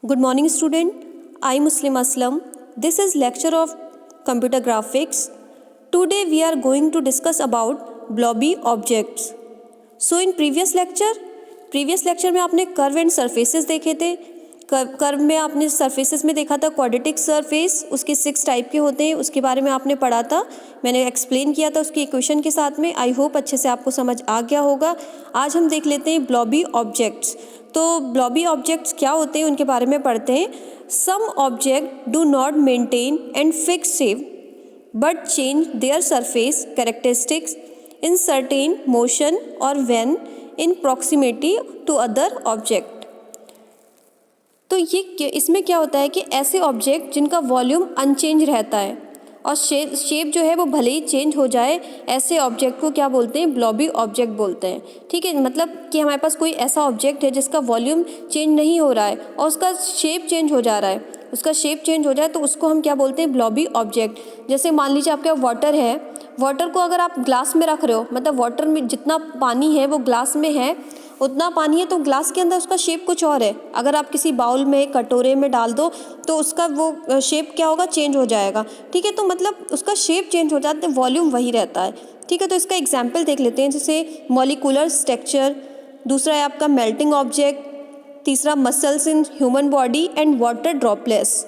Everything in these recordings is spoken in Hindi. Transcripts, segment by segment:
Good morning, student. I Muslim Aslam. This is lecture of computer graphics. Today we are going to discuss about blobby objects. So in previous lecture में आपने कर्व एंड सरफेसेस देखे थे. कर्व में आपने सरफेसेस में देखा था क्वाड्रेटिक सरफेस, उसके 6 टाइप के होते हैं, उसके बारे में आपने पढ़ा था. मैंने एक्सप्लेन किया था उसकी इक्वेशन के साथ में. आई होप अच्छे से आपको समझ आ गया होगा. आज हम देख लेते हैं ब्लॉबी ऑब्जेक्ट्स. तो ब्लॉबी ऑब्जेक्ट्स क्या होते हैं उनके बारे में पढ़ते हैं. Some object do not maintain and fix shape but change their surface characteristics in certain motion और when in proximity to other object. तो ये इसमें क्या होता है कि ऐसे ऑब्जेक्ट जिनका वॉल्यूम अनचेंज रहता है और शेप जो है वो भले ही चेंज हो जाए, ऐसे ऑब्जेक्ट को क्या बोलते हैं, ब्लॉबी ऑब्जेक्ट बोलते हैं. ठीक है, मतलब कि हमारे पास कोई ऐसा ऑब्जेक्ट है जिसका वॉल्यूम चेंज नहीं हो रहा है और उसका शेप चेंज हो जा रहा है, उसका शेप चेंज हो जाए तो उसको हम क्या बोलते हैं, ब्लॉबी ऑब्जेक्ट. जैसे मान लीजिए आपका वाटर है, वाटर को अगर आप ग्लास में रख रहे हो, मतलब वाटर में जितना पानी है वो ग्लास में है, उतना पानी है तो ग्लास के अंदर उसका शेप कुछ और है. अगर आप किसी बाउल में, कटोरे में डाल दो तो उसका वो शेप क्या होगा, चेंज हो जाएगा. ठीक है, तो मतलब उसका शेप चेंज हो जाता है, वॉल्यूम वही रहता है. ठीक है, तो इसका एग्जाम्पल देख लेते हैं. जैसे मॉलिक्यूलर स्ट्रक्चर, दूसरा है आपका मेल्टिंग ऑब्जेक्ट, तीसरा muscles in human body and water droplets.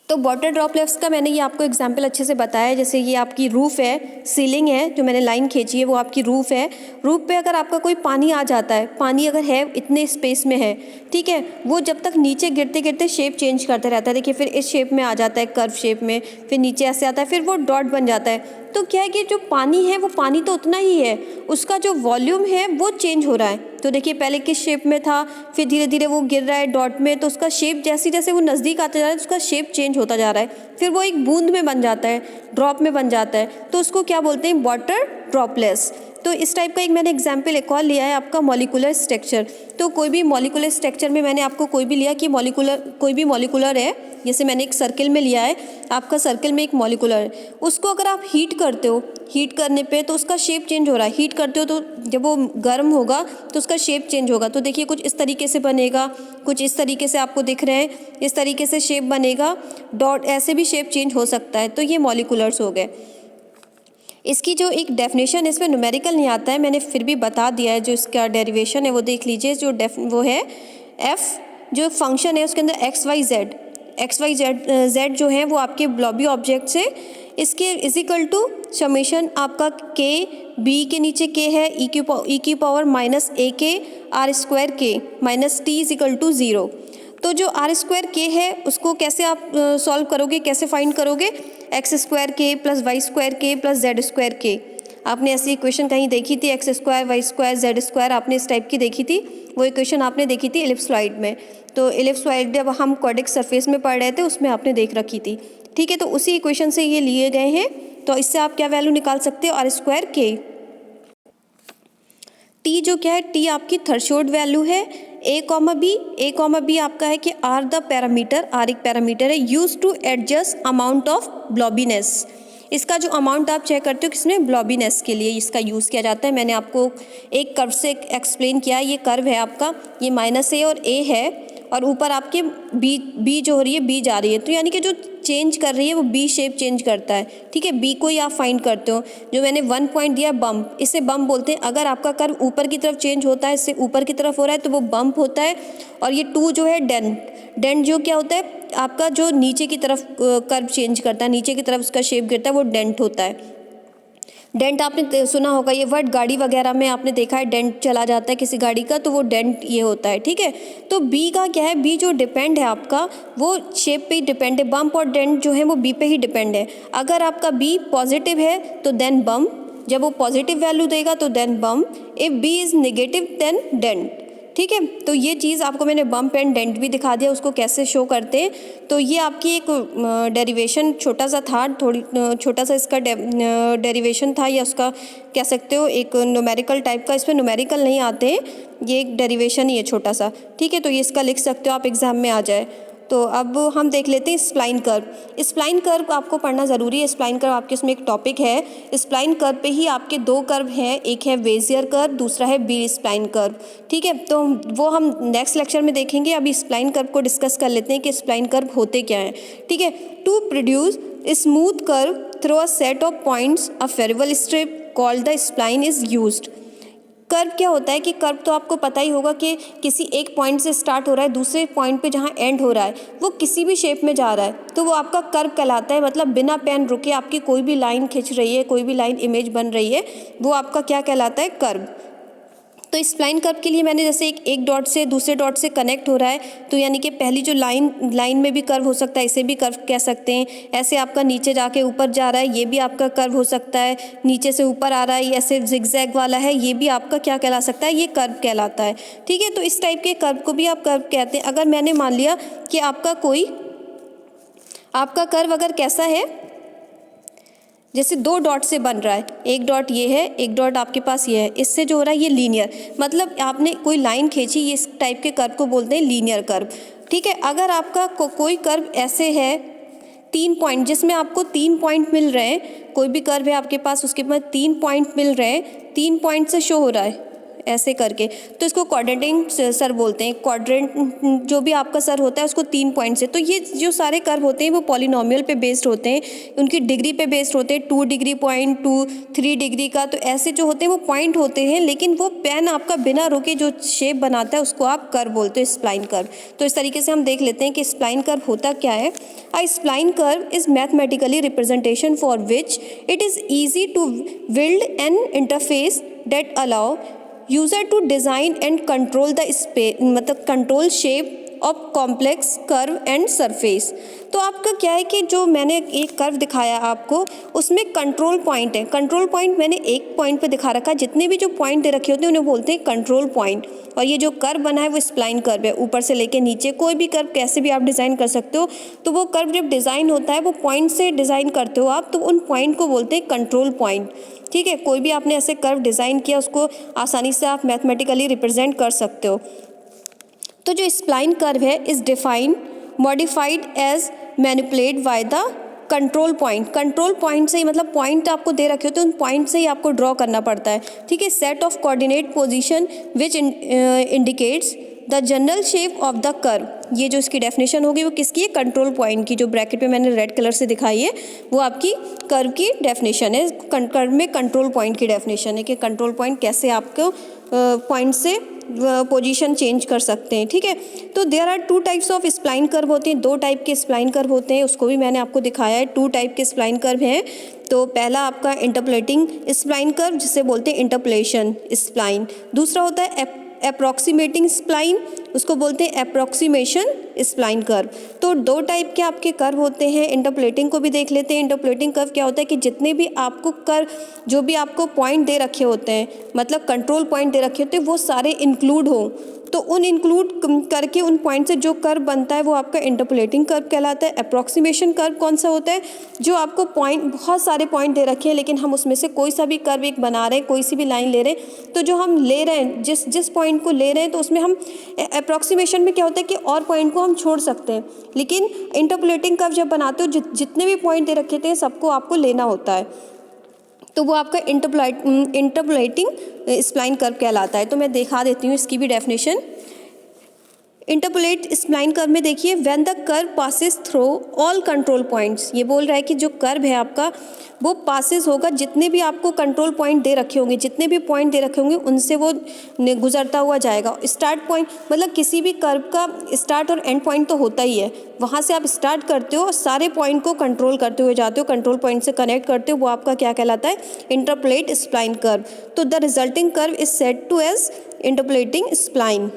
तो वाटर ड्रॉपलेट्स का मैंने ये आपको एग्जाम्पल अच्छे से बताया. जैसे ये आपकी रूफ़ है, सीलिंग है, जो मैंने लाइन खींची है वो आपकी रूफ़ है. रूफ़ पे अगर आपका कोई पानी आ जाता है, पानी अगर है इतने स्पेस में है, ठीक है, वो जब तक नीचे गिरते गिरते शेप चेंज करते रहता है. देखिए फिर इस शेप में आ जाता है, कर्व शेप में, फिर नीचे ऐसे आता है, फिर वो डॉट बन जाता है. तो क्या है कि जो पानी है वो पानी तो उतना ही है, उसका जो वॉल्यूम है वो चेंज हो रहा है. तो देखिए पहले किस शेप में था, फिर धीरे धीरे वो गिर रहा है डॉट में, तो उसका शेप जैसे जैसे वो नज़दीक आता जा रहा है उसका शेप चेंज होता जा रहा है. फिर वो एक बूंद में बन जाता है, ड्रॉप में बन जाता है, तो उसको क्या बोलते हैं, वाटर ड्रॉपलेट्स. तो इस टाइप का एक मैंने एग्जाम्पल एक और लिया है आपका मॉलिक्यूलर स्ट्रक्चर. तो कोई भी मॉलिक्यूलर स्ट्रक्चर में मैंने आपको कोई भी लिया कि कोई भी मॉलिक्यूलर है, जैसे मैंने एक सर्किल में लिया है, आपका सर्किल में एक मॉलिक्यूलर है, उसको अगर आप हीट करते हो, हीट करने पे तो उसका शेप चेंज हो रहा है. हीट करते हो तो जब वो गर्म होगा तो उसका शेप चेंज होगा. तो देखिए कुछ इस तरीके से बनेगा, कुछ इस तरीके से आपको दिख रहे हैं, इस तरीके से शेप बनेगा, डॉट ऐसे भी शेप चेंज हो सकता है. तो ये मॉलिक्यूलर्स हो गए. इसकी जो एक डेफिनेशन, इसमें न्यूमेरिकल नहीं आता है, मैंने फिर भी बता दिया है. जो इसका डेरिवेशन है वो देख लीजिए. जो वो है एफ, जो फंक्शन है उसके अंदर एक्स वाई जेड जो है वो आपके ब्लॉबी ऑब्जेक्ट से, इसके इजिकल टू समेशन आपका के, बी के नीचे के है, ई की पावर माइनस ए के आर स्क्वायर के माइनस टी इजिकल टू 0. तो जो आर स्क्वायर के है उसको कैसे आप सॉल्व करोगे, कैसे फाइंड करोगे, एक्स स्क्वायर के प्लस वाई स्क्वायर के प्लस जेड स्क्वायर के. आपने ऐसी इक्वेशन कहीं देखी थी, x square y square z square, आपने इस टाइप की देखी थी. वो इक्वेशन आपने देखी थी एलिप्सॉइड में. तो एलिप्सॉइड जब हम क्वाड्रिक सरफेस में पढ़ रहे थे उसमें आपने देख रखी थी. ठीक है, तो उसी इक्वेशन से ये लिए गए हैं. तो इससे आप क्या वैल्यू निकाल सकते हो, आर स्क्वायर के. टी जो क्या है, टी आपकी थ्रेशोल्ड वैल्यू है. ए कॉमा बी आपका है कि आर द पैरामीटर, आर एक पैरामीटर है use to adjust amount of blobiness. इसका जो अमाउंट आप चेक करते हो किसमें, ब्लॉबीनेस के लिए इसका यूज़ किया जाता है. मैंने आपको एक कर्व से एक्सप्लेन किया. ये कर्व है आपका, ये माइनस ए और ए है, और ऊपर आपके बी जो हो रही है, बी जा रही है, तो यानी कि जो चेंज कर रही है वो बी शेप चेंज करता है. ठीक है, बी को ही आप फाइंड करते हो. जो मैंने 1 पॉइंट दिया बम्प, इसे बम्प बोलते हैं. अगर आपका कर्व ऊपर की तरफ चेंज होता है, इससे ऊपर की तरफ हो रहा है तो वो बम्प होता है. और ये 2 जो है डेंट जो क्या होता है आपका, जो नीचे की तरफ कर्व चेंज करता है, नीचे की तरफ उसका शेप गिरता है, वो डेंट होता है. डेंट आपने सुना होगा ये वर्ड, गाड़ी वगैरह में आपने देखा है, डेंट चला जाता है किसी गाड़ी का तो वो डेंट ये होता है. ठीक है, तो बी का क्या है, बी जो डिपेंड है आपका वो शेप पे ही डिपेंड है. बम्प और डेंट जो है वो बी पे ही डिपेंड है. अगर आपका बी पॉजिटिव है तो देन बम्प, जब वो पॉजिटिव वैल्यू देगा तो then bump. If b is negative then dent. ठीक है, तो ये चीज़ आपको मैंने बम्प एंड डेंट भी दिखा दिया, उसको कैसे शो करते हैं. तो ये आपकी एक डेरिवेशन छोटा सा था, थोड़ी छोटा सा इसका डेरिवेशन था, या उसका कह सकते हो एक न्यूमेरिकल टाइप का. इसमें न्यूमेरिकल नहीं आते हैं, ये एक डेरिवेशन ही है छोटा सा. ठीक है, तो ये इसका लिख सकते हो आप, एग्जाम में आ जाए. तो अब हम देख लेते हैं स्प्लाइन कर्व। स्प्लाइन कर्व आपको पढ़ना ज़रूरी है। स्प्लाइन कर्व आपके उसमें एक टॉपिक है। स्प्लाइन कर्व पे ही आपके दो कर्व हैं, एक है बेजियर कर्व, दूसरा है बी स्प्लाइन कर्व। ठीक है, तो वो हम नेक्स्ट लेक्चर में देखेंगे। अभी स्प्लाइन कर्व को डिस्कस कर लेते हैं कि स्प्लाइन कर्व होते क्या हैं। ठीक है, to produce smooth curve through a set of points a flexible strip called the spline is used. Curve क्या होता है कि कर्व तो आपको पता ही होगा कि किसी एक पॉइंट से स्टार्ट हो रहा है, दूसरे पॉइंट पे जहाँ एंड हो रहा है वो किसी भी शेप में जा रहा है तो वो आपका कर्व कहलाता है। मतलब बिना पेन रुके आपकी कोई भी लाइन खिंच रही है, कोई भी लाइन इमेज बन रही है, वो आपका क्या कहलाता है, कर्व। तो स्प्लाइन कर्व के लिए मैंने जैसे एक डॉट से दूसरे डॉट से कनेक्ट हो रहा है, तो यानी कि पहली जो लाइन में भी कर्व हो सकता है, इसे भी कर्व कह सकते हैं। ऐसे आपका नीचे जाके ऊपर जा रहा है, ये भी आपका कर्व हो सकता है। नीचे से ऊपर आ रहा है, ऐसे जिगजैग वाला है, ये भी आपका क्या कहला सकता है, ये कर्व कहलाता है। ठीक है, तो इस टाइप के कर्व को भी आप कर्व कहते हैं। अगर मैंने मान लिया कि आपका कर्व अगर कैसा है, जैसे दो डॉट से बन रहा है, एक डॉट ये है, एक डॉट आपके पास ये है, इससे जो हो रहा है ये लीनियर, मतलब आपने कोई लाइन खींची, ये इस टाइप के कर्व को बोलते हैं लीनियर कर्व। ठीक है, अगर आपका कोई कर्व ऐसे है 3 पॉइंट, जिसमें आपको 3 पॉइंट मिल रहे हैं, कोई भी कर्व है आपके पास, उसके पास 3 पॉइंट मिल रहे हैं, 3 पॉइंट से शो हो रहा है ऐसे करके, तो इसको क्वाड्रेंटिक सर बोलते हैं। क्वाड्रेंट जो भी आपका सर होता है उसको 3 पॉइंट से, तो ये जो सारे कर्व होते हैं वो पॉलिनोमियल पे बेस्ड होते हैं, उनकी डिग्री पे बेस्ड होते हैं, 2 डिग्री पॉइंट, 3 डिग्री का, तो ऐसे जो होते हैं वो पॉइंट होते हैं। लेकिन वो पेन आपका बिना रुके जो शेप बनाता है उसको आप कर्व बोलते हैं, स्प्लाइन कर्व। तो इस तरीके से हम देख लेते हैं कि स्प्लाइन कर्व होता क्या है। A spline curve is mathematically representation for which it is easy to build an interface that allow user to design and control the space, मतलब control shape of complex curve and surface. तो आपका क्या है कि जो मैंने एक कर्व दिखाया आपको, उसमें कंट्रोल पॉइंट है। कंट्रोल पॉइंट मैंने एक पॉइंट पे दिखा रखा है, जितने भी जो पॉइंट दे रखे होते हैं उन्हें बोलते हैं कंट्रोल पॉइंट। और ये जो कर्व बना है वो स्प्लाइन कर्व है, ऊपर से लेके नीचे कोई भी कर्व कैसे भी आप डिज़ाइन कर सकते हो। तो वो कर्व जब डिज़ाइन होता है वो पॉइंट से डिज़ाइन करते हो आप, तो उन पॉइंट को बोलते हैं कंट्रोल पॉइंट। ठीक है, कोई भी आपने ऐसे कर्व डिज़ाइन किया उसको आसानी से आप मैथमेटिकली रिप्रेजेंट कर सकते हो। तो जो स्प्लाइन कर्व है is defined modified as manipulate by the control point. Control point से ही, मतलब पॉइंट आपको दे रखे होते हैं, उन पॉइंट से ही आपको ड्रॉ करना पड़ता है। ठीक है, set of coordinate position which indicates the general shape of the curve. ये जो इसकी डेफिनेशन होगी वो किसकी है, कंट्रोल पॉइंट की, जो ब्रैकेट में मैंने रेड कलर से दिखाई है वो आपकी कर्व की डेफिनेशन है। कर्व में कंट्रोल पॉइंट की डेफिनेशन है कि कंट्रोल पॉइंट कैसे आपको पॉइंट से पोजीशन चेंज कर सकते हैं। ठीक है, तो there are 2 types of spline curve होते हैं, 2 टाइप के स्प्लाइन कर्व होते हैं, उसको भी मैंने आपको दिखाया है। 2 टाइप के स्प्लाइन कर्व हैं। तो पहला आपका इंटरपोलेटिंग स्प्लाइन कर्व, जिसे बोलते हैं इंटरपोलेशन स्प्लाइन। दूसरा होता है अप्रॉक्सीमेटिंग स्प्लाइन, उसको बोलते हैं अप्रॉक्सीमेशन स्प्लाइन कर्व। तो 2 टाइप के आपके कर्व होते हैं। इंटरपोलेटिंग को भी देख लेते हैं। इंटरपोलेटिंग कर्व क्या होता है कि जितने भी आपको कर्व, जो भी आपको पॉइंट दे रखे होते हैं, मतलब कंट्रोल पॉइंट दे रखे होते हैं, वो सारे इंक्लूड हो, तो उन इंक्लूड करके उन पॉइंट से जो कर्व बनता है वो आपका इंटरपोलेटिंग कर्व कहलाता है। अप्रॉक्सीमेशन कर्व कौन सा होता है, जो आपको पॉइंट, बहुत सारे पॉइंट दे रखे हैं लेकिन हम उसमें से कोई सा भी कर्व एक बना रहे हैं, कोई सी भी लाइन ले रहे हैं, तो जो हम ले रहे हैं, जिस पॉइंट को ले रहे हैं, तो उसमें हम अप्रॉक्सीमेशन में क्या होता है कि और पॉइंट को हम छोड़ सकते हैं, लेकिन इंटरपोलेटिंग कर्व जब बनाते हो जितने भी पॉइंट दे रखे थे सबको आपको लेना होता है, तो वो आपका इंटरपोलेटिंग स्प्लाइन कर्व कहलाता है। तो मैं दिखा देती हूँ इसकी भी डेफिनेशन। इंटरपोलेट स्प्लाइन कर्व में देखिए, when the curve passes through all control points, ये बोल रहा है कि जो कर्व है आपका वो पासिस होगा, जितने भी आपको कंट्रोल पॉइंट दे रखे होंगे, जितने भी पॉइंट दे रखे होंगे उनसे वो गुजरता हुआ जाएगा। स्टार्ट पॉइंट, मतलब किसी भी कर्व का स्टार्ट और एंड पॉइंट तो होता ही है, वहाँ से आप स्टार्ट करते हो और सारे पॉइंट को कंट्रोल करते हुए जाते हो, कंट्रोल पॉइंट से कनेक्ट करते हो, वो आपका क्या कहलाता है, इंटरपोलेट स्प्लाइन कर्व। तो the resulting curve is said to as interpolating spline.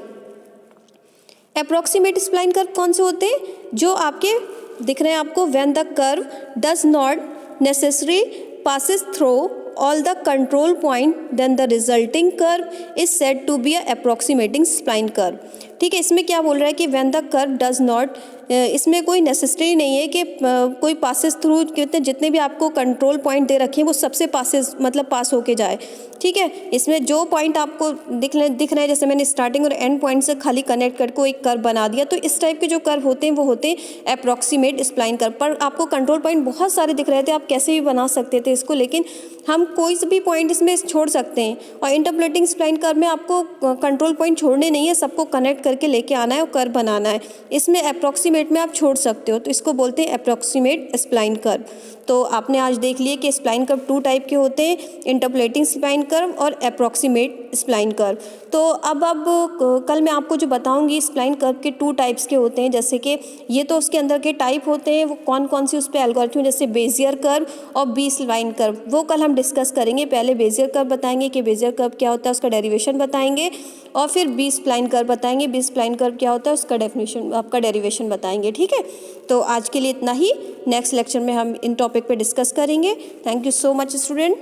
Approximate spline curve कौन से होते हैं, जो आपके दिख रहे हैं आपको, when the curve does not necessary passes through all the control point, then the resulting curve is said to be a approximating spline curve। ठीक है, इसमें क्या बोल रहा है कि when the curve does not, इसमें कोई नेसेसरी नहीं है कि कोई पासेस थ्रू, जितने भी आपको कंट्रोल पॉइंट दे रखे हैं वो सबसे पासेस मतलब पास होके जाए। ठीक है, इसमें जो पॉइंट आपको दिख रहे हैं, जैसे मैंने स्टार्टिंग और एंड पॉइंट से खाली कनेक्ट करके एक कर्व बना दिया, तो इस टाइप के जो कर्व होते हैं वो होते हैं अप्रॉक्सीमेट स्प्लाइन कर्व। पर आपको कंट्रोल पॉइंट बहुत सारे दिख रहे थे, आप कैसे भी बना सकते थे इसको, लेकिन हम कोई भी पॉइंट इसमें छोड़ सकते हैं। और इंटरपोलेटिंग स्प्लाइन कर्व में आपको कंट्रोल पॉइंट छोड़ने नहीं है, सबको कनेक्ट करके लेके आना है और कर्व बनाना है। इसमें अप्रॉक्सीमेट में आप छोड़ सकते हो, तो इसको बोलते हैं अप्रॉक्सीमेट स्प्लाइन कर्व। तो आपने आज देख लिए कि स्प्लाइन कर्व 2 टाइप के होते हैं, इंटरपोलेटिंग स्प्लाइन कर्व और अप्रॉक्सीमेट स्प्लाइन कर्व। तो अब कल मैं आपको जो बताऊंगी स्प्लाइन कर्व के 2 टाइप्स के होते हैं, जैसे कि ये तो उसके अंदर के टाइप होते हैं, वो कौन कौन सी उस पर एल्गोरिथम, जैसे बेजियर कर्व और बी स्प्लाइन कर्व, वो कल हम डिस्कस करेंगे। पहले बेजियर कर्व बताएंगे कि बेजियर कर्व क्या होता है, उसका डेरिवेशन बताएंगे, और फिर बी स्प्लाइन कर्व बताएंगे, बी स्प्लाइन कर्व क्या होता है उसका डेफिनेशन, आपका डेरिवेशन बताएंगे। ठीक है, तो आज के लिए इतना ही। नेक्स्ट लेक्चर में हम इन टॉपिक पे डिस्कस करेंगे। Thank you so much student.